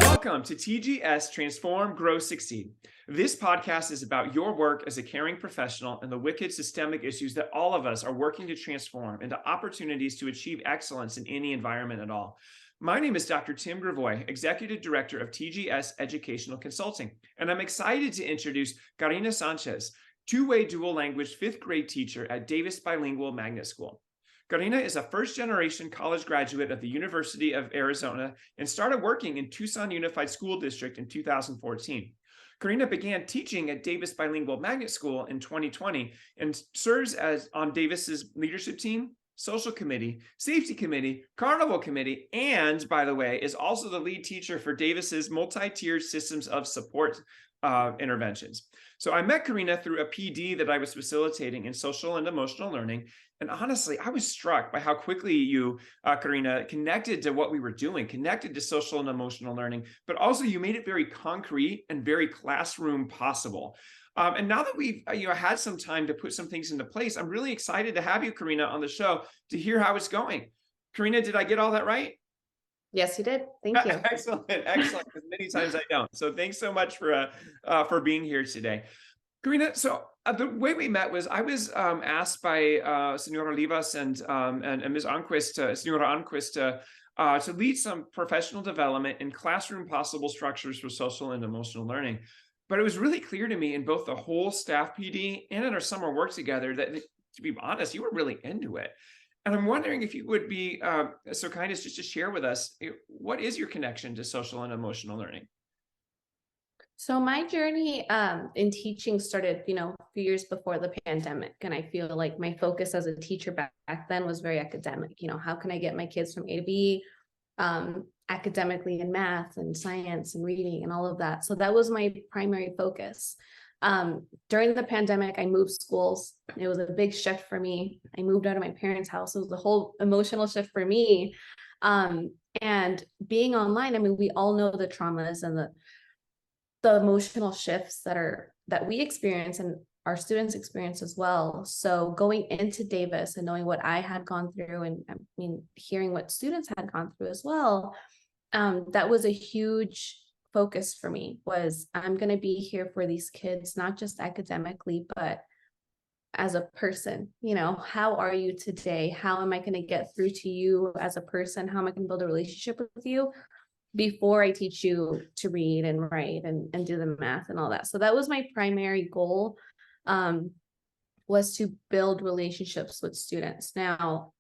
Welcome to TGS Transform, Grow, Succeed. This podcast is about your work as a caring professional and the wicked systemic issues that all of us are working to transform into opportunities to achieve excellence in any environment at all. My name is Dr. Tim Grivois, Executive Director of TGS Educational Consulting, and I'm excited to introduce Karina Sanchez, two-way dual language fifth grade teacher at Davis Bilingual Magnet School. Karina is a first-generation college graduate of the University of Arizona and started working in Tucson Unified School District in 2014. Karina began teaching at Davis Bilingual Magnet School in 2020 and serves as on Davis's leadership team, social committee, safety committee, carnival committee, and, by the way, is also the lead teacher for Davis's multi-tiered systems of support interventions. So I met Karina through a PD that I was facilitating in social and emotional learning. And honestly, I was struck by how quickly you, Karina, connected to what we were doing, connected to social and emotional learning, but also you made it very concrete and very classroom possible. And now that we've had some time to put some things into place, I'm really excited to have you, Karina, on the show to hear how it's going. Karina, did I get all that right? Yes, you did. Thank you. Excellent, excellent. Because many times I don't. So thanks so much for being here today. Karina, so the way we met was I was asked by Senora Olivas and Ms. Anquist, Senora Anquist, to lead some professional development in classroom possible structures for social and emotional learning. But it was really clear to me in both the whole staff PD and in our summer work together that, to be honest, you were really into it. And I'm wondering if you would be so kind as just to share with us, what is your connection to social and emotional learning? So my journey in teaching started, a few years before the pandemic. And I feel like my focus as a teacher back then was very academic. How can I get my kids from A to B academically in math and science and reading and all of that. So that was my primary focus. During the pandemic, I moved schools. It was a big shift for me. I moved out of my parents' house. It was a whole emotional shift for me. And being online, we all know the traumas and the emotional shifts that we experience and our students experience as well. So going into Davis and knowing what I had gone through and hearing what students had gone through as well, that was a huge focus for me. Was I'm going to be here for these kids, not just academically, but as a person. How are you today? How am I going to get through to you as a person? How am I going to build a relationship with you before I teach you to read and write and do the math and all that? So that was my primary goal, was to build relationships with students. Now,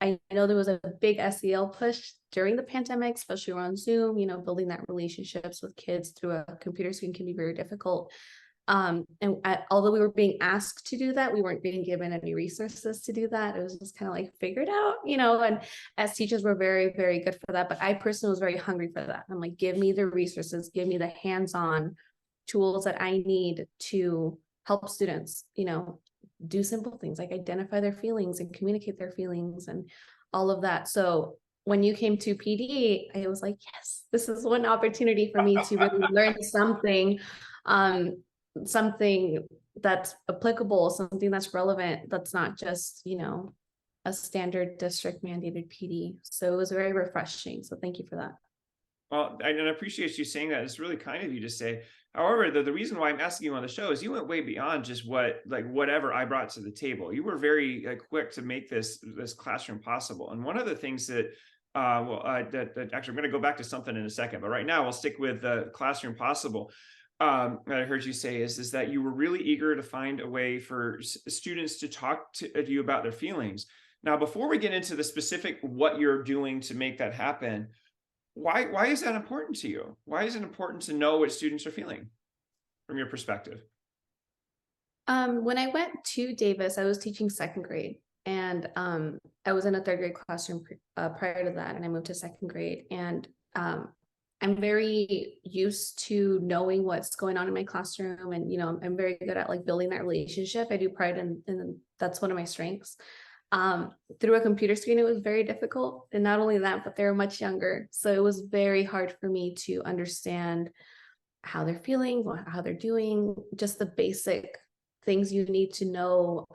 I know there was a big SEL push during the pandemic, especially around Zoom. Building that relationships with kids through a computer screen can be very difficult. Although we were being asked to do that, we weren't being given any resources to do that. It was just kind of like figured out, and as teachers, we're very, very good for that. But I personally was very hungry for that. I'm like, give me the resources, give me the hands-on tools that I need to help students, do simple things like identify their feelings and communicate their feelings and all of that. So when you came to PD, I was like, yes, this is one opportunity for me to really learn something, something that's applicable, something that's relevant, that's not just, a standard district mandated PD. So it was very refreshing. So thank you for that. Well, I appreciate you saying that. It's really kind of you to say. However, the reason why I'm asking you on the show is you went way beyond just whatever I brought to the table. You were very quick to make this classroom possible. And one of the things that actually I'm going to go back to something in a second, but right now we'll stick with the classroom possible. That I heard you say is that you were really eager to find a way for students to talk to you about their feelings. Now, before we get into the specific what you're doing to make that happen, why is that important to you? Why is it important to know what students are feeling from your perspective? When I went to Davis, I was teaching second grade, and I was in a third grade classroom prior to that, and I moved to second grade. And I'm very used to knowing what's going on in my classroom, and I'm very good at building that relationship. I do pride in that's one of my strengths. Through a computer screen, it was very difficult. And not only that, but they were much younger. So it was very hard for me to understand how they're feeling, how they're doing, just the basic things you need to know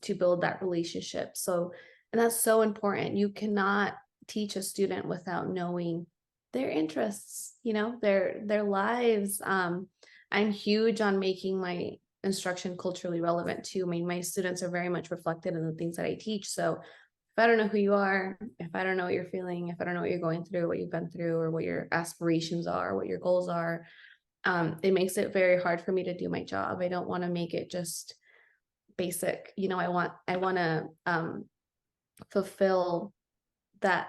to build that relationship. So, and that's so important. You cannot teach a student without knowing their interests, their lives. I'm huge on making my instruction culturally relevant too. I mean, my students are very much reflected in the things that I teach. So if I don't know who you are, if I don't know what you're feeling, if I don't know what you're going through, what you've been through, or what your aspirations are, what your goals are, it makes it very hard for me to do my job. I don't want to make it just basic. I want to fulfill that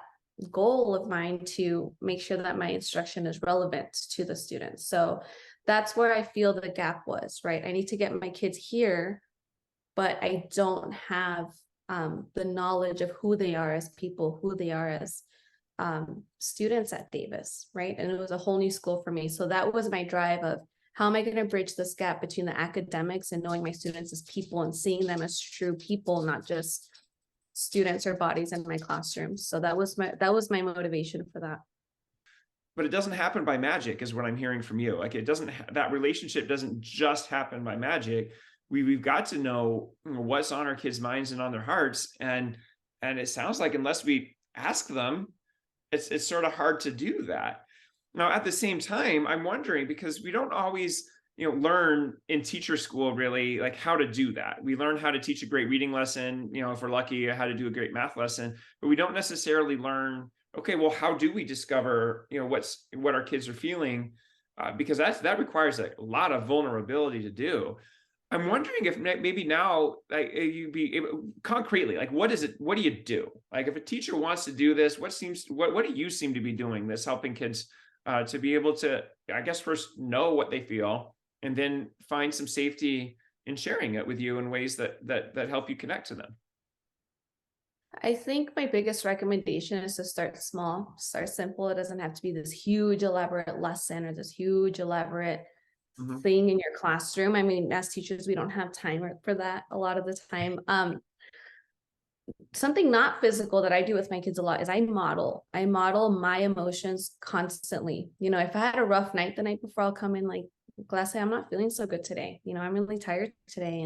goal of mine to make sure that my instruction is relevant to the students. So that's where I feel the gap was, right? I need to get my kids here, but I don't have the knowledge of who they are as people, who they are as students at Davis, right? And it was a whole new school for me. So that was my drive of how am I going to bridge this gap between the academics and knowing my students as people and seeing them as true people, not just students or bodies in my classroom. So that was my motivation for that. But it doesn't happen by magic, is what I'm hearing from you. Like, it doesn't, that relationship doesn't just happen by magic. We've got to know what's on our kids' minds and on their hearts. And it sounds like unless we ask them, it's sort of hard to do that. Now, at the same time, I'm wondering, because we don't always, learn in teacher school really like how to do that. We learn how to teach a great reading lesson, if we're lucky, how to do a great math lesson, but we don't necessarily learn, okay, well, how do we discover, what our kids are feeling? Because that requires a lot of vulnerability to do. I'm wondering if maybe now, like, concretely, like, what is it? What do you do? Like, if a teacher wants to do this, what do you seem to be doing this, helping kids to be able to, I guess, first know what they feel, and then find some safety in sharing it with you in ways that help you connect to them? I think my biggest recommendation is to start small, start simple. It doesn't have to be this huge elaborate lesson or this huge elaborate thing in your classroom. I mean, as teachers, we don't have time for that a lot of the time. Something not physical that I do with my kids a lot is I model my emotions constantly. If I had a rough night the night before, I'll come in like, class, I'm not feeling so good today. I'm really tired today.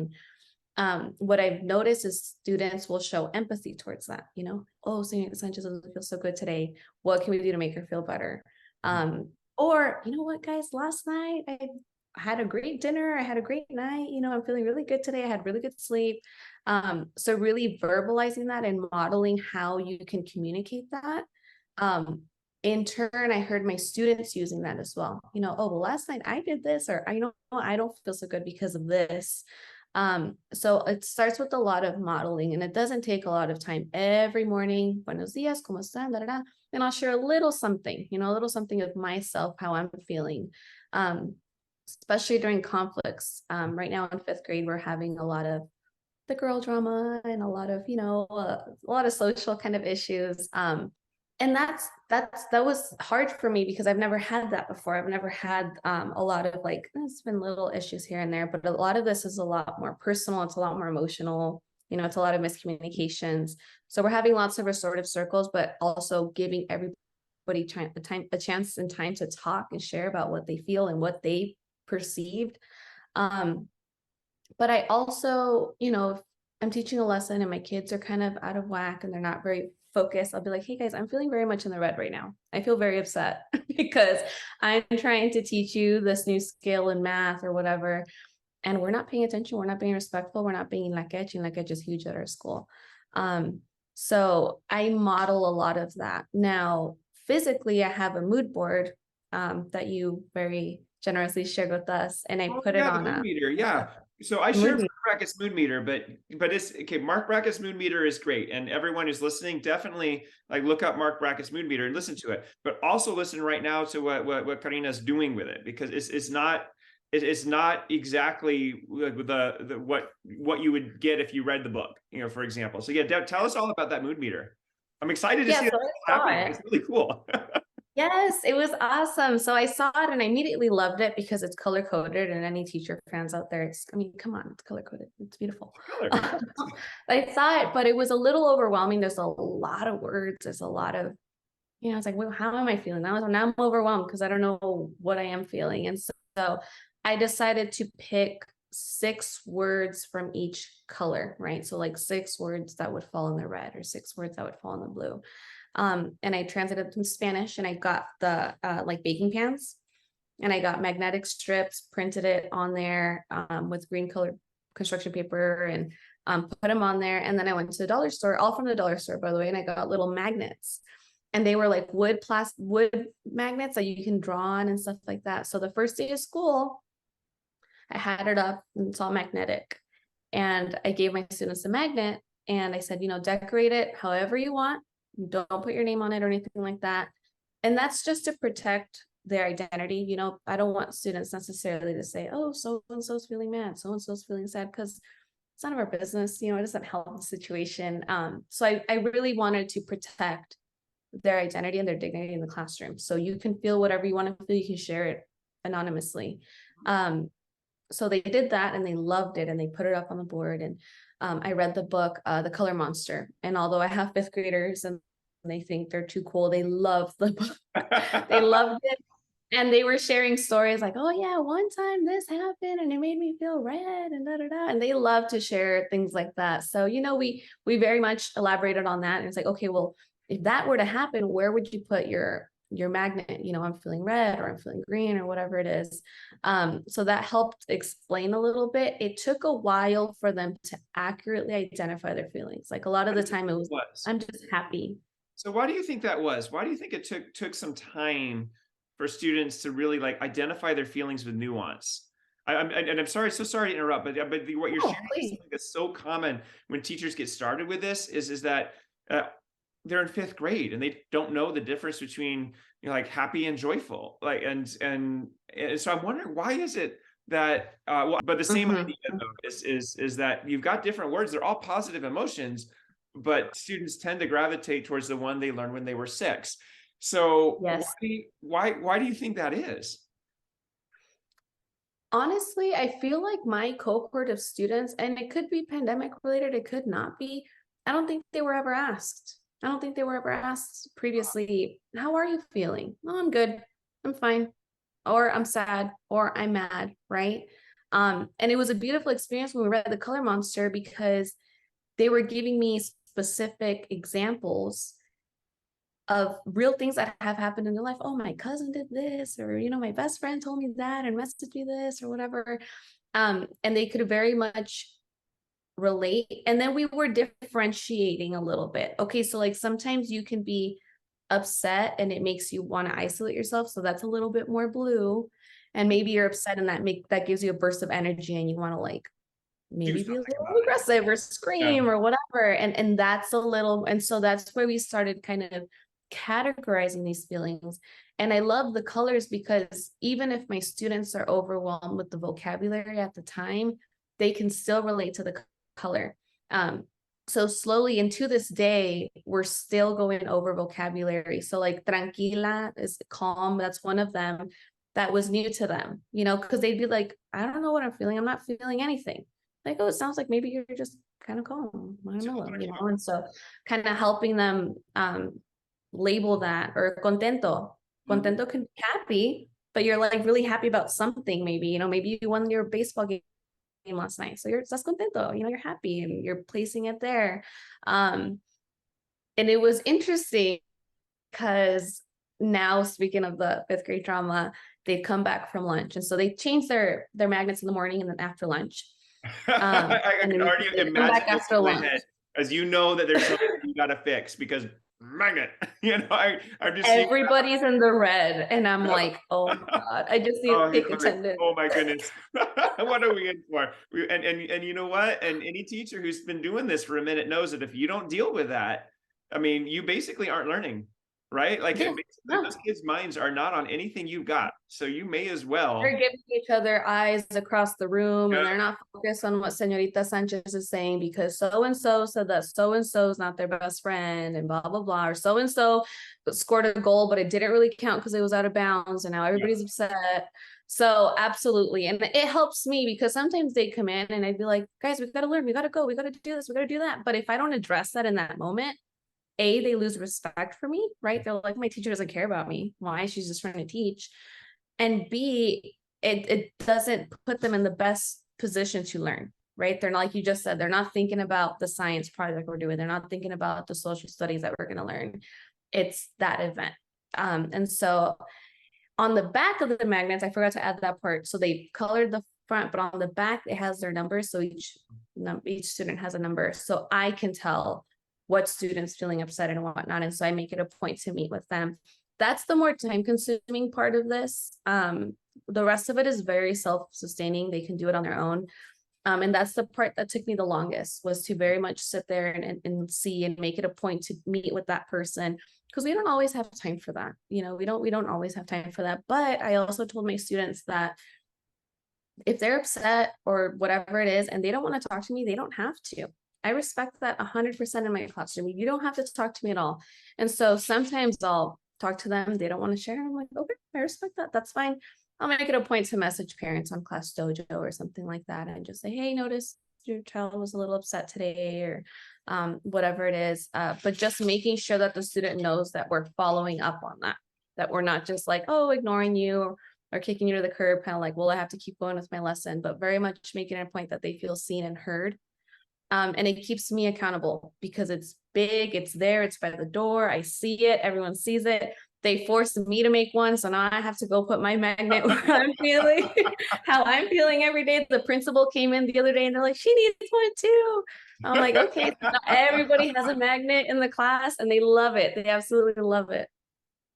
And what I've noticed is students will show empathy towards that. Oh, Karina Sanchez doesn't feel so good today. What can we do to make her feel better? Or, what, guys, last night I had a great dinner. I had a great night. I'm feeling really good today. I had really good sleep. So really verbalizing that and modeling how you can communicate that. In turn, I heard my students using that as well. Oh, well, last night I did this, or I don't feel so good because of this. So it starts with a lot of modeling, and it doesn't take a lot of time. Every morning, buenos dias, ¿cómo están? Da, da, da. And I'll share a little something, a little something of myself, how I'm feeling. Especially during conflicts. Right now in 5th grade, we're having a lot of the girl drama and a lot of, a lot of social kind of issues. And that was hard for me because I've never had that before. I've never had a lot of like, there's been little issues here and there, but a lot of this is a lot more personal. It's a lot more emotional. It's a lot of miscommunications. So we're having lots of restorative circles, but also giving everybody a chance and time to talk and share about what they feel and what they perceived. But I also, if I'm teaching a lesson and my kids are kind of out of whack and they're not very focused, I'll be like, hey guys, I'm feeling very much in the red right now. I feel very upset because I'm trying to teach you this new skill in math or whatever, and we're not paying attention. We're not being respectful. We're not being laquech, and laquech is huge at our school. So I model a lot of that. Now, physically, I have a mood board that you very generously shared with us, and I put it on the mood meter. Yeah. So I share Mark Brackett's mood meter, but it's okay. Mark Brackett's mood meter is great, and everyone who's listening, definitely like look up Mark Brackett's mood meter and listen to it. But also listen right now to what Karina's doing with it, because it's not exactly the what you would get if you read the book, for example. So yeah, Deb, tell us all about that mood meter. I'm excited to see so that happening. It's really cool. Yes, it was awesome. So I saw it and I immediately loved it because it's color coded, and any teacher fans out there, I mean, come on, it's color coded. It's beautiful. Color. I saw it, but it was a little overwhelming. There's a lot of words. There's a lot of, I was like, well, how am I feeling? Now I'm overwhelmed because I don't know what I am feeling. And so I decided to pick 6 words from each color, right? So like 6 words that would fall in the red, or 6 words that would fall in the blue. And I translated them to Spanish, and I got the like baking pans, and I got magnetic strips, printed it on there with green colored construction paper, and put them on there. And then I went to the dollar store, all from the dollar store, by the way, and I got little magnets, and they were like wood magnets that you can draw on and stuff like that. So the first day of school, I had it up and it's all magnetic. And I gave my students a magnet, and I said, decorate it however you want. Don't put your name on it or anything like that. And that's just to protect their identity. I don't want students necessarily to say, oh, so-and-so's feeling mad, so-and-so's feeling sad, because it's none of our business. It doesn't help the situation. So I really wanted to protect their identity and their dignity in the classroom. So you can feel whatever you want to feel. You can share it anonymously. So they did that, and they loved it, and they put it up on the board. And I read the book, The Color Monster. And although I have 5th graders and they think they're too cool, they love the book. They loved it. And they were sharing stories like, oh yeah, one time this happened and it made me feel red and da da da. And they love to share things like that. So, we very much elaborated on that. And it's like, okay, well, if that were to happen, where would you put your magnet? I'm feeling red, or I'm feeling green, or whatever it is. So that helped explain a little bit. It took a while for them to accurately identify their feelings. Like a lot of the time it was, I'm just happy. So why do you think that was? Why do you think it took some time for students to really like identify their feelings with nuance? I'm sorry, so sorry to interrupt, but what you're sharing is something that's so common when teachers get started with this is that they're in 5th grade and they don't know the difference between like happy and joyful, like and so I'm wondering, why is it that but the same idea though is that you've got different words, they're all positive emotions, but students tend to gravitate towards the one they learned when they were 6. So yes, why do you think that is? honestly, I feel like my cohort of students, and it could be pandemic related, it could not be, I don't think they were ever asked. I don't think they were ever asked previously, how are you feeling? Oh, I'm good. I'm fine. Or I'm sad, or I'm mad, right? And it was a beautiful experience when we read The Color Monster, because they were giving me specific examples of real things that have happened in their life. Oh, my cousin did this, or, my best friend told me that and messaged me this, or whatever. And they could very much relate. And then we were differentiating a little bit. Okay, so like sometimes you can be upset and it makes you want to isolate yourself. So that's a little bit more blue. And maybe you're upset and that gives you a burst of energy and you want to like maybe be a little aggressive or scream or whatever. And that's a little, and so that's where we started kind of categorizing these feelings. And I love the colors, because even if my students are overwhelmed with the vocabulary at the time, they can still relate to the color. So slowly, and to this day, we're still going over vocabulary. So like tranquila is calm. That's one of them that was new to them, because they'd be like, I don't know what I'm feeling. I'm not feeling anything. Like, oh, it sounds like maybe you're just kind of calm. I don't know, And so kind of helping them label that. Or contento. Contento can be happy, but you're like really happy about something. Maybe, maybe you won your baseball game last night, so estás contento, you're happy, and you're placing it there. And it was interesting because now, speaking of the 5th grade drama, they've come back from lunch, and so they changed their magnets in the morning and then after lunch. I can already imagine back after lunch, as that there's something you got to fix, because magnet, I just everybody's in the red, and I'm like, oh my God, I just need to take attendance. Oh my goodness. What are we in for? And you know what? And any teacher who's been doing this for a minute knows that if you don't deal with that, I mean, you basically aren't learning. right? Like Yeah, no. those kids' minds are not on anything you've got. So you may as well. They're giving each other eyes across the room, and Yeah. they're not focused on what Señorita Sanchez is saying because so and so said that so and so is not their best friend, and blah blah blah. Or so and so scored a goal, but it didn't really count because it was out of bounds, and now everybody's upset. So absolutely, and it helps me because sometimes they come in and I'd be like, guys, we got to learn, we got to go, we got to do this, we got to do that. But if I don't address that in that moment, A, they lose respect for me, right? They're like, my teacher doesn't care about me. Why? She's just trying to teach. And B, it doesn't put them in the best position to learn, right? They're not, like you just said, they're not thinking about the science project we're doing. They're not thinking about the social studies that we're going to learn. It's that event. And so on the back of the magnets, I forgot to add that part. So they colored the front, but on the back, it has their numbers. So each student has a number. So I can tell what students feeling upset and whatnot. And so I make it a point to meet with them. That's the more time consuming part of this. The rest of it is very self-sustaining. They can do it on their own. And that's the part that took me the longest, was to very much sit there and see and make it a point to meet with that person, because we don't always have time for that. You know, we don't always have time for that. But I also told my students that if they're upset or whatever it is, and they don't want to talk to me, they don't have to. I respect that 100% in my classroom. You don't have to talk to me at all. And so sometimes I'll talk to them. They don't want to share. I'm like, okay, I respect that. That's fine. I'll make it a point to message parents on Class Dojo or something like that and just say, hey, notice your child was a little upset today, or whatever it is. But just making sure that the student knows that we're following up on that we're not just like, oh, ignoring you or kicking you to the curb, kind of like, well, I have to keep going with my lesson, but very much making it a point that they feel seen and heard. And it keeps me accountable because it's big, it's there, it's by the door, I see it, everyone sees it. They forced me to make one, so now I have to go put my magnet where I'm feeling, how I'm feeling every day. The principal came in the other day and they're like, she needs one too. I'm like, okay, so now everybody has a magnet in the class and they love it. They absolutely love it.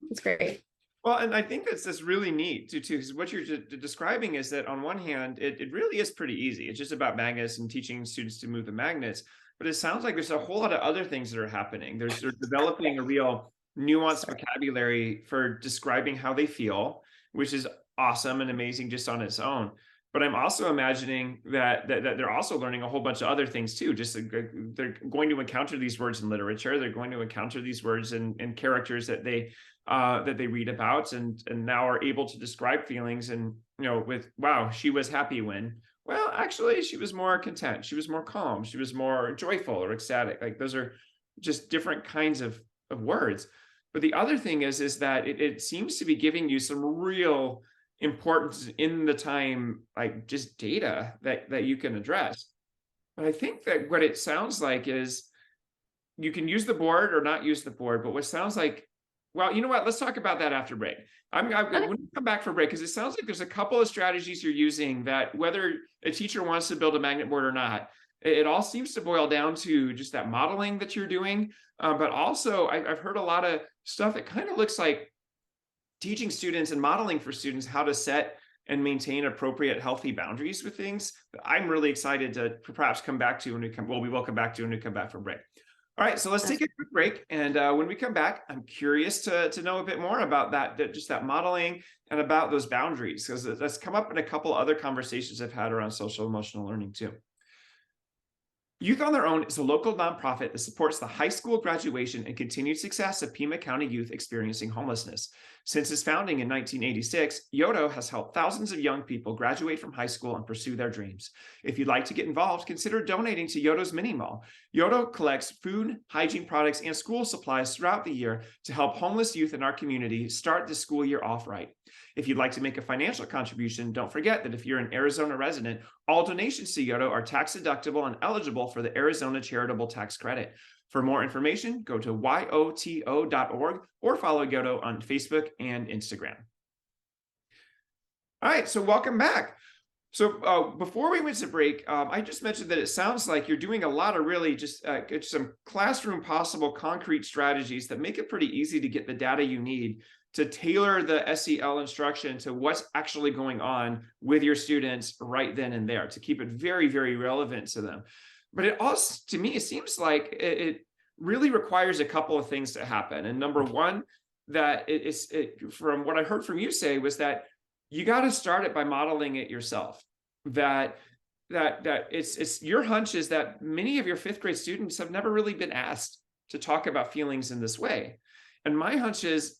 It's great. Well, and I think that's really neat too, because what you're describing is that on one hand, it really is pretty easy. It's just about magnets and teaching students to move the magnets. But it sounds like there's a whole lot of other things that are happening. They're developing a real nuanced vocabulary for describing how they feel, which is awesome and amazing just on its own. But I'm also imagining that they're also learning a whole bunch of other things too. Just they're going to encounter these words in literature. They're going to encounter these words in characters that they read about, and now are able to describe feelings. And with, wow, she was happy when, well, actually she was more content, she was more calm, she was more joyful or ecstatic. Like those are just different kinds of words. But the other thing is that it seems to be giving you some real importance in the time, like just data that you can address. But I think that what it sounds like is you can use the board or not use the board. But what sounds like, well, you know what? Let's talk about that after break. I'm going to come back for break, because it sounds like there's a couple of strategies you're using that, whether a teacher wants to build a magnet board or not, it all seems to boil down to just that modeling that you're doing. But also, I've heard a lot of stuff that kind of looks like teaching students and modeling for students how to set and maintain appropriate, healthy boundaries with things that I'm really excited to perhaps come back to when we come. Well, we will come back to when we come back from break. All right, so let's take a quick break. And when we come back, I'm curious to know a bit more about just that modeling and about those boundaries, because that's come up in a couple other conversations I've had around social emotional learning too. Youth on Their Own is a local nonprofit that supports the high school graduation and continued success of Pima County youth experiencing homelessness. Since its founding in 1986, Yodo has helped thousands of young people graduate from high school and pursue their dreams. If you'd like to get involved, consider donating to Yodo's Mini Mall. Yodo collects food, hygiene products, and school supplies throughout the year to help homeless youth in our community start the school year off right. If you'd like to make a financial contribution, don't forget that if you're an Arizona resident, all donations to Yodo are tax deductible and eligible for the Arizona Charitable Tax Credit. For more information, go to yoto.org or follow Yodo on Facebook and Instagram. All right, so welcome back. So before we went to break, I just mentioned that it sounds like you're doing a lot of really just some classroom possible concrete strategies that make it pretty easy to get the data you need to tailor the SEL instruction to what's actually going on with your students right then and there, to keep it very, very relevant to them. But it also, to me, it seems like it really requires a couple of things to happen. And number one that from what I heard from you say was that you got to start it by modeling it yourself. That it's your hunch is that many of your fifth grade students have never really been asked to talk about feelings in this way. And my hunch is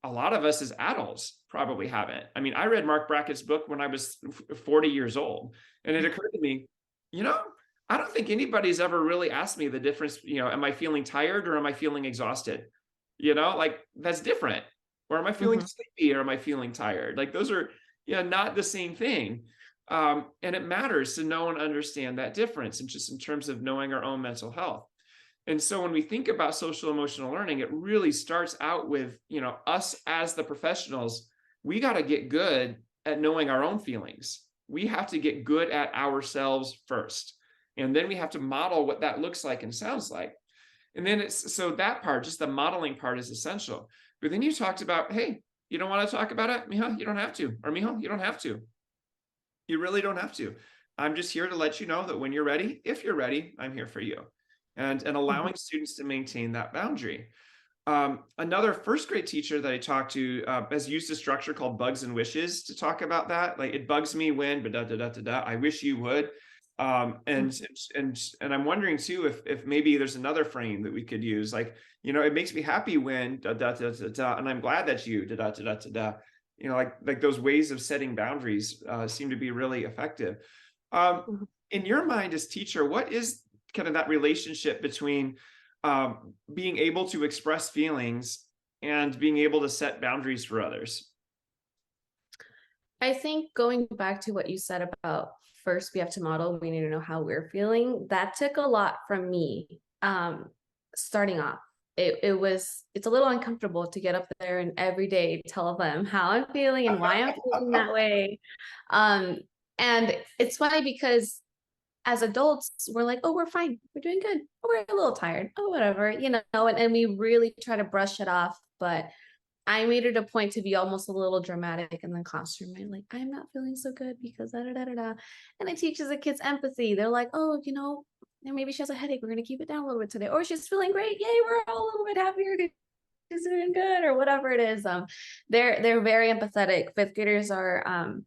a lot of us as adults probably haven't. I mean, I read Mark Brackett's book when I was 40 years old, and it occurred to me, you know, I don't think anybody's ever really asked me the difference, am I feeling tired or am I feeling exhausted? Like that's different. Or am I feeling Mhm. sleepy or am I feeling tired? Like those are, not the same thing. And it matters to know and understand that difference, and just in terms of knowing our own mental health. And so when we think about social emotional learning, it really starts out with, us as the professionals, we got to get good at knowing our own feelings. We have to get good at ourselves first. And then we have to model what that looks like and sounds like. And then so that part, just the modeling part is essential. But then you talked about, hey, you don't want to talk about it, Mijo, you don't have to. Or Mijo, you don't have to. You really don't have to. I'm just here to let you know that when you're ready, if you're ready, I'm here for you. And Mhm. allowing students to maintain that boundary. Another first grade teacher that I talked to has used a structure called bugs and wishes to talk about that. Like it bugs me when, but da da da da da. I wish you would. And I'm wondering too if maybe there's another frame that we could use. Like, it makes me happy when da da da da da, and I'm glad that you da da da da da da. Like those ways of setting boundaries seem to be really effective. Um, Mhm. in your mind as teacher, what is kind of that relationship between being able to express feelings and being able to set boundaries for others? I think going back to what you said about first we have to model, we need to know how we're feeling. That took a lot from me. Starting off. It's a little uncomfortable to get up there and every day tell them how I'm feeling and why I'm feeling that way. Um, and it's funny because as adults, we're like, oh, we're fine, we're doing good. Oh, we're a little tired. Oh, whatever, and we really try to brush it off. But I made it a point to be almost a little dramatic in the classroom. I'm like, I'm not feeling so good because da da da da da. And it teaches the kids empathy. They're like, oh, maybe she has a headache. We're gonna keep it down a little bit today. Or she's feeling great. Yay, we're all a little bit happier. She's doing good, or whatever it is. They're very empathetic. Fifth graders are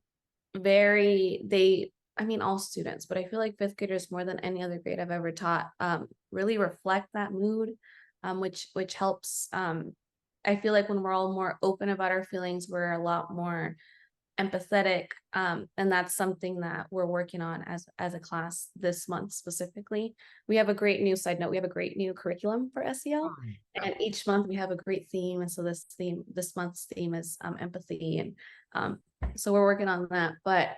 very they I mean all students, but I feel like fifth graders more than any other grade I've ever taught really reflect that mood, which helps. I feel like when we're all more open about our feelings, we're a lot more empathetic, and that's something that we're working on as a class this month specifically. We have a great new side note. We have a great new curriculum for SEL, Yeah. and each month we have a great theme. And so this month's theme is empathy, and so we're working on that. But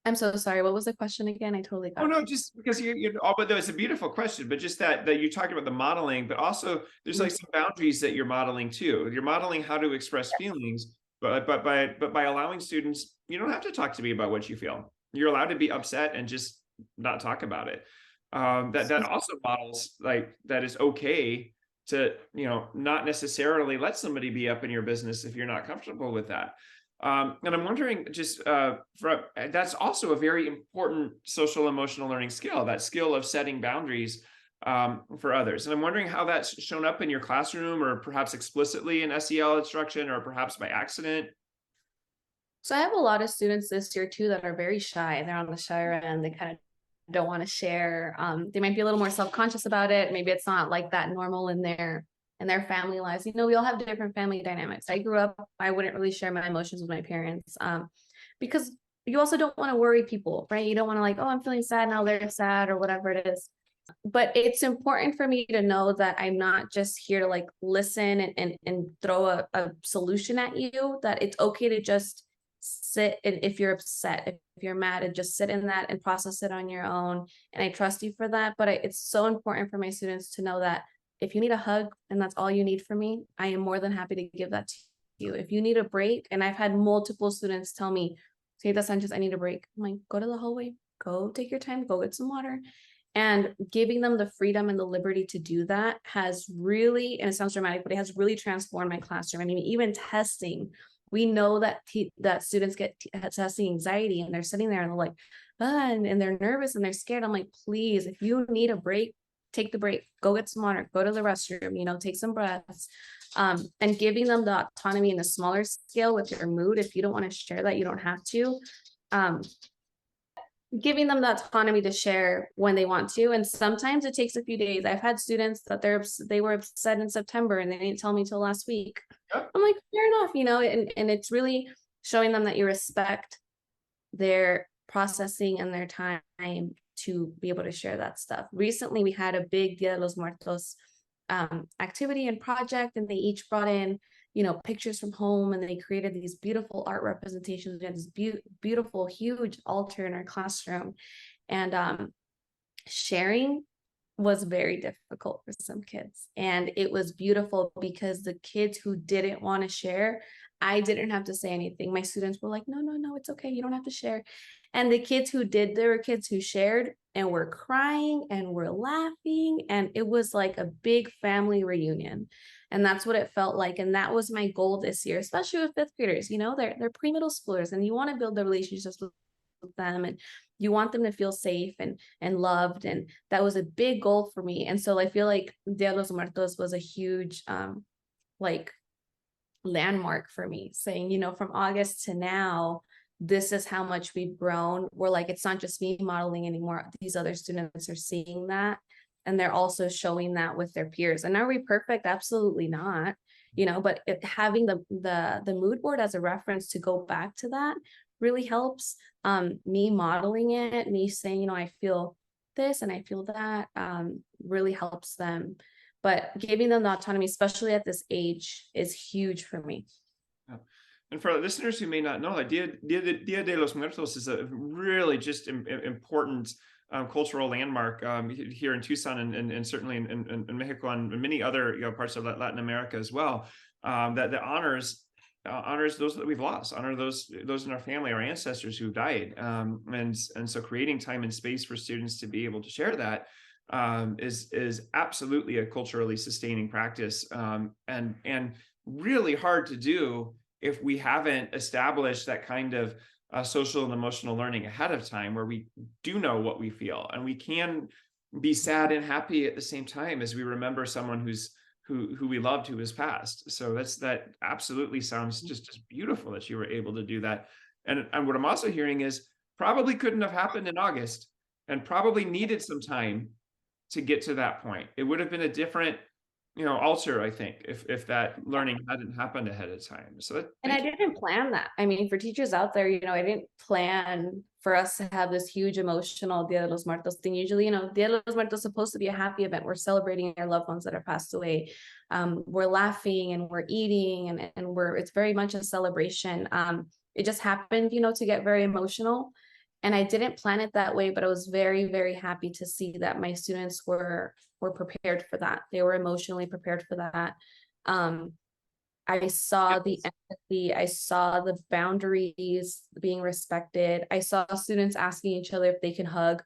I'm so sorry. What was the question again? I totally Oh got no, you. just because but it's a beautiful question, but just that you talked about the modeling, but also there's like Mhm. some boundaries that you're modeling too. You're modeling how to express feelings, but by allowing students, you don't have to talk to me about what you feel. You're allowed to be upset and just not talk about it. That also models like that it's okay to not necessarily let somebody be up in your business if you're not comfortable with that. And I'm wondering, just that's also a very important social emotional learning skill, that skill of setting boundaries for others. And I'm wondering how that's shown up in your classroom, or perhaps explicitly in SEL instruction, or perhaps by accident. So I have a lot of students this year too that are very shy. They're on the shyer end. They kind of don't want to share. They might be a little more self-conscious about it. Maybe it's not like that normal in their family lives. We all have different family dynamics. I grew up, I wouldn't really share my emotions with my parents, because you also don't want to worry people, right? You don't want to like, oh, I'm feeling sad now, they're sad, or whatever it is. But it's important for me to know that I'm not just here to like listen and throw a solution at you, that it's okay to just sit, and if you're upset, if you're mad, and just sit in that and process it on your own. And I trust you for that. But it's so important for my students to know that if you need a hug and that's all you need from me, I am more than happy to give that to you. If you need a break, and I've had multiple students tell me, Seita Sanchez, I need a break. I'm like, go to the hallway, go take your time, go get some water. And giving them the freedom and the liberty to do that has really, and it sounds dramatic, but it has really transformed my classroom. I mean, even testing, we know that that students get testing anxiety, and they're sitting there and they're like, and they're nervous and they're scared. I'm like, please, if you need a break, take the break, go get some water, go to the restroom, take some breaths. And giving them the autonomy in a smaller scale with your mood. If you don't want to share that, you don't have to. Um, Giving them the autonomy to share when they want to. And sometimes it takes a few days. I've had students that they were upset in September and they didn't tell me till last week. Yep. I'm like, fair enough, and it's really showing them that you respect their processing and their time to be able to share that stuff. Recently, we had a big Dia de los Muertos activity and project, and they each brought in pictures from home, and they created these beautiful art representations. We had this beautiful huge altar in our classroom, and sharing was very difficult for some kids. And it was beautiful because the kids who didn't want to share, I didn't have to say anything. My students were like, no, it's okay, you don't have to share. And the kids who did, there were kids who shared and were crying and were laughing, and it was like a big family reunion. And that's what it felt like. And that was my goal this year, especially with fifth graders. They're pre-middle schoolers, and you want to build the relationships with them, and you want them to feel safe and loved. And that was a big goal for me. And so I feel like Dia de los Muertos was a huge like landmark for me, saying, from August to now, this is how much we've grown. We're like, it's not just me modeling anymore. These other students are seeing that, and they're also showing that with their peers. And are we perfect? Absolutely not. But having the mood board as a reference to go back to that really helps. Me modeling it, me saying, I feel this and I feel that, really helps them. But giving them the autonomy, especially at this age, is huge for me. Yeah. And for listeners who may not know, like Dia de los Muertos is a really just important cultural landmark here in Tucson, and certainly in Mexico and many other parts of Latin America as well. That honors those that we've lost, honor those in our family, our ancestors who died, and so creating time and space for students to be able to share that is absolutely a culturally sustaining practice, and really hard to do if we haven't established that kind of social and emotional learning ahead of time, where we do know what we feel, and we can be sad and happy at the same time as we remember someone who we loved, who has passed. So that absolutely sounds just beautiful that you were able to do that. And what I'm also hearing is probably couldn't have happened in August, and probably needed some time to get to that point. It would have been a different altar, I think, if that learning hadn't happened ahead of time. So And I didn't plan that. I mean, for teachers out there, I didn't plan for us to have this huge emotional Dia de los Muertos thing. Usually, Dia de los Muertos is supposed to be a happy event. We're celebrating our loved ones that have passed away. We're laughing and we're eating, and it's very much a celebration. It just happened, to get very emotional. And I didn't plan it that way, but I was very, very happy to see that my students were prepared for that. They were emotionally prepared for that. I saw the empathy. I saw the boundaries being respected. I saw students asking each other if they can hug,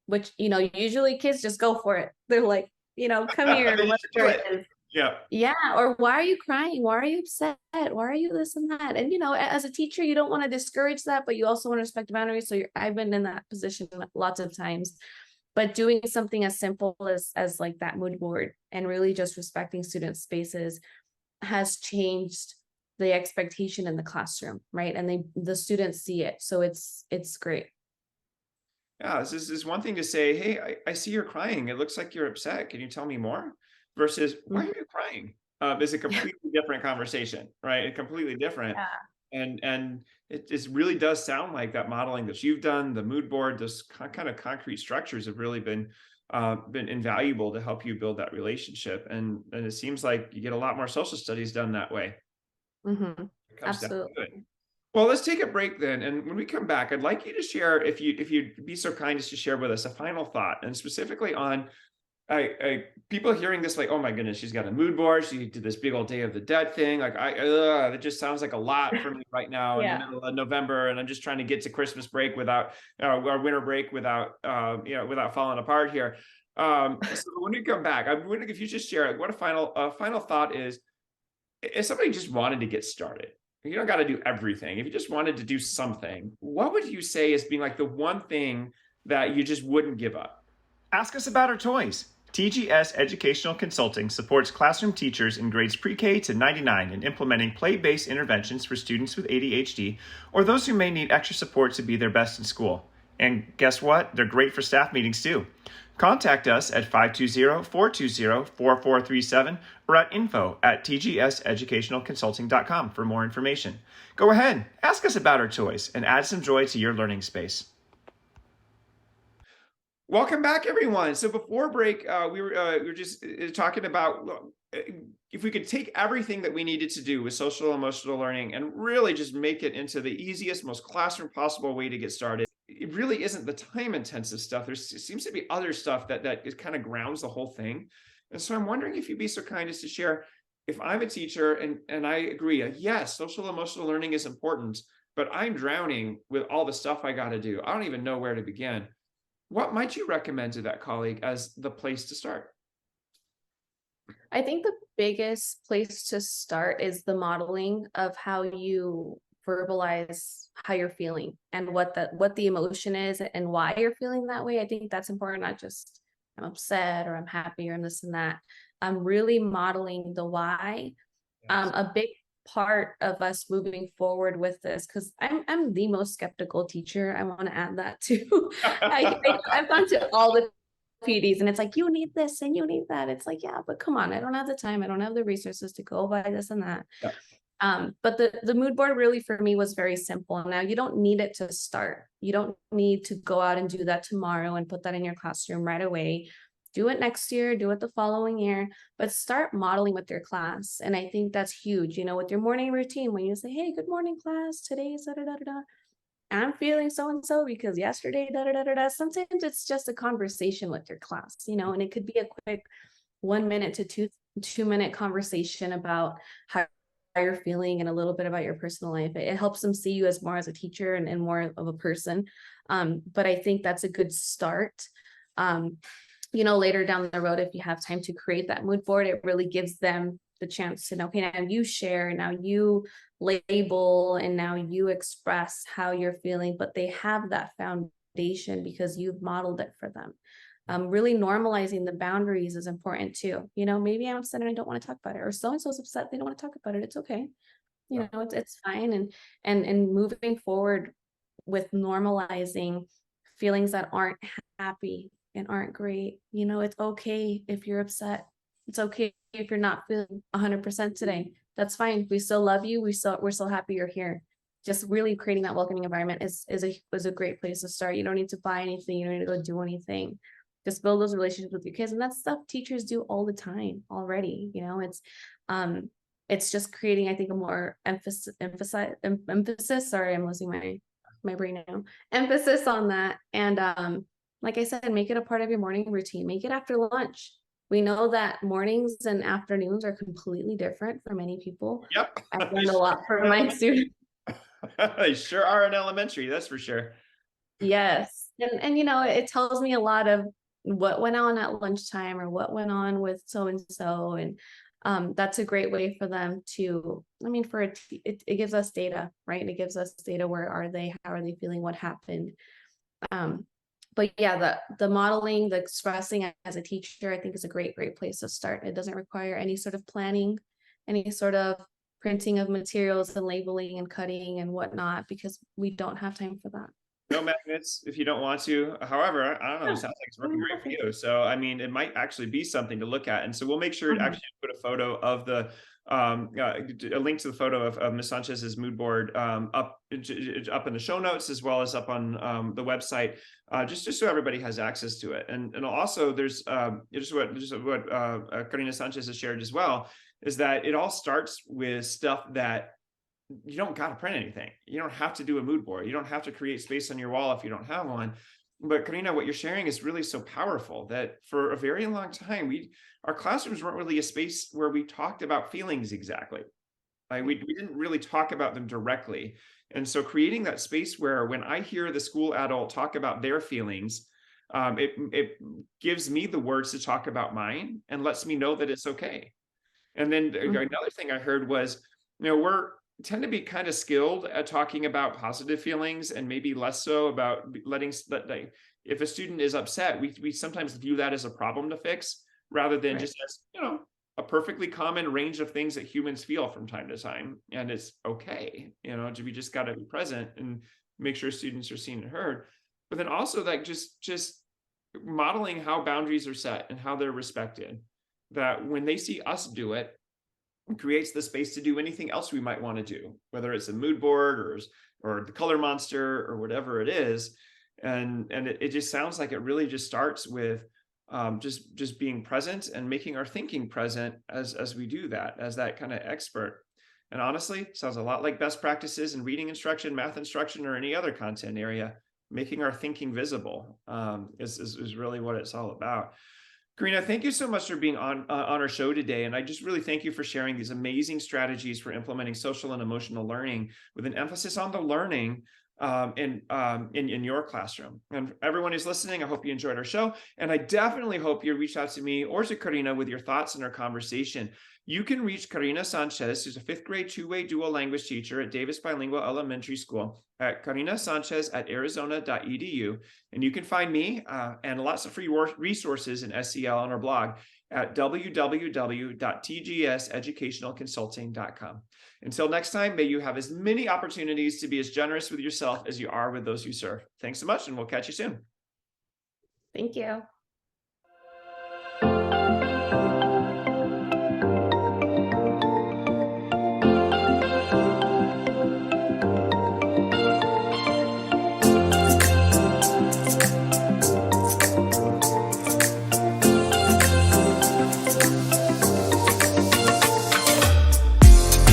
which, usually kids just go for it. They're like, come here. Whatever it is. Yeah. Or why are you crying? Why are you upset? Why are you this and that? And, as a teacher, you don't want to discourage that, but you also want to respect boundaries. So I've been in that position lots of times, but doing something as simple as like that mood board and really just respecting student spaces has changed the expectation in the classroom, right? And the students see it. So it's great. Yeah, this is one thing to say, hey, I see you're crying. It looks like you're upset. Can you tell me more? Versus, why are you crying? Is a completely different conversation, right? Completely different. Yeah. And it just really does sound like that modeling that you've done, the mood board, those kind of concrete structures have really been invaluable to help you build that relationship. And it seems like you get a lot more social studies done that way. Mm-hmm. It comes down to it. Absolutely. Well, let's take a break then. And when we come back, I'd like you to share, if you'd be so kind as to share with us a final thought, and specifically on people hearing this, like, oh my goodness, she's got a mood board. She did this big old Day of the Dead thing. Like, it just sounds like a lot for me right now in the middle of November. And I'm just trying to get to Christmas break without, our winter break without falling apart here. So when we come back, I'm wondering if you just share what a final thought is. If somebody just wanted to get started, you don't got to do everything. If you just wanted to do something, what would you say is being like the one thing that you just wouldn't give up? Ask us about our toys. TGS Educational Consulting supports classroom teachers in grades pre-K to 99 in implementing play-based interventions for students with ADHD or those who may need extra support to be their best in school. And guess what? They're great for staff meetings too. Contact us at 520-420-4437 or at info@tgseducationalconsulting.com for more information. Go ahead, ask us about our toys and add some joy to your learning space. Welcome back, everyone. So before break, we were just talking about if we could take everything that we needed to do with social emotional learning and really just make it into the easiest, most classroom possible way to get started. It really isn't the time intensive stuff. There seems to be other stuff that kind of grounds the whole thing. And so I'm wondering if you'd be so kind as to share, if I'm a teacher and I agree, yes, social emotional learning is important, but I'm drowning with all the stuff I got to do. I don't even know where to begin. What might you recommend to that colleague as the place to start? I think the biggest place to start is the modeling of how you verbalize how you're feeling and what the emotion is and why you're feeling that way. I think that's important, not just I'm upset or I'm happy or I'm this and that. I'm really modeling the why. Yes. A big part of us moving forward with this, because I'm the most skeptical teacher. I want to add that too. I've gone to all the PDs and it's like, you need this and you need that. It's like, yeah, but come on, I don't have the time. I don't have the resources to go buy this and that. Yeah. But the mood board really for me was very simple. Now you don't need it to start. You don't need to go out and do that tomorrow and put that in your classroom right away. Do it next year, do it the following year, but start modeling with your class. And I think that's huge, with your morning routine, when you say, hey, good morning class, today is da da da da. I'm feeling so-and-so because yesterday, da da da da da. Sometimes it's just a conversation with your class, and it could be a quick 1 minute to two minute conversation about how you're feeling and a little bit about your personal life. It helps them see you as more as a teacher and more of a person. But I think that's a good start. Later down the road, if you have time to create that mood board, it really gives them the chance to know, okay, now you share, now you label, and now you express how you're feeling, but they have that foundation because you've modeled it for them. Really normalizing the boundaries is important too. Maybe I'm upset and I don't want to talk about it, or so-and-so's upset, they don't want to talk about it. It's okay. It's fine. And moving forward with normalizing feelings that aren't happy and aren't great. It's okay if you're upset. It's okay if you're not feeling 100% today. That's fine. We still love you. We're so happy you're here. Just really creating that welcoming environment is a great place to start. You don't need to buy anything. You don't need to go do anything. Just build those relationships with your kids. And that's stuff teachers do all the time already. It's just creating, I think, a more emphasis. Sorry, I'm losing my brain now. Emphasis on that. And like I said, make it a part of your morning routine. Make it after lunch. We know that mornings and afternoons are completely different for many people. Yep. I've learned a lot from my students. They sure are in elementary, that's for sure. Yes. And it tells me a lot of what went on at lunchtime or what went on with so-and-so. And that's a great way for them to, it gives us data, right? It gives us data. Where are they? How are they feeling? What happened? But yeah, the modeling, the expressing as a teacher, I think is a great place to start. It doesn't require any sort of planning, any sort of printing of materials and labeling and cutting and whatnot, because we don't have time for that. No magnets if you don't want to. However, I don't know, it sounds like it's working great for you. So, it might actually be something to look at. And so we'll make sure to actually put a photo of a link to the photo of Ms. Sanchez's mood board up in the show notes, as well as up on the website, just so everybody has access to it. And also there's just what Karina Sanchez has shared as well, is that it all starts with stuff that you don't got to print anything. You don't have to do a mood board. You don't have to create space on your wall if you don't have one. But Karina, what you're sharing is really so powerful that for a very long time, our classrooms weren't really a space where we talked about feelings exactly. Like we didn't really talk about them directly. And so creating that space where when I hear the school adult talk about their feelings, it gives me the words to talk about mine and lets me know that it's okay. And then another thing I heard was, tend to be kind of skilled at talking about positive feelings and maybe less so about if a student is upset, we sometimes view that as a problem to fix rather than Right. just as, a perfectly common range of things that humans feel from time to time. And it's okay, we just got to be present and make sure students are seen and heard. But then also like just modeling how boundaries are set and how they're respected, that when they see us do it, creates the space to do anything else we might want to do, whether it's a mood board or the color monster or whatever it is. And it just sounds like it really just starts with just being present and making our thinking present as we do that, as that kind of expert. And honestly, sounds a lot like best practices in reading instruction, math instruction, or any other content area. Making our thinking visible is really what it's all about. Karina, thank you so much for being on our show today. And I just really thank you for sharing these amazing strategies for implementing social and emotional learning with an emphasis on the learning in your classroom. And everyone who's listening, I hope you enjoyed our show. And I definitely hope you reach out to me or to Karina with your thoughts in our conversation. You can reach Karina Sanchez, who's a fifth grade two-way dual language teacher at Davis Bilingual Elementary School, at karinasanchez@arizona.edu. And you can find me and lots of free resources in SEL on our blog at www.tgseducationalconsulting.com. Until next time, may you have as many opportunities to be as generous with yourself as you are with those you serve. Thanks so much, and we'll catch you soon. Thank you.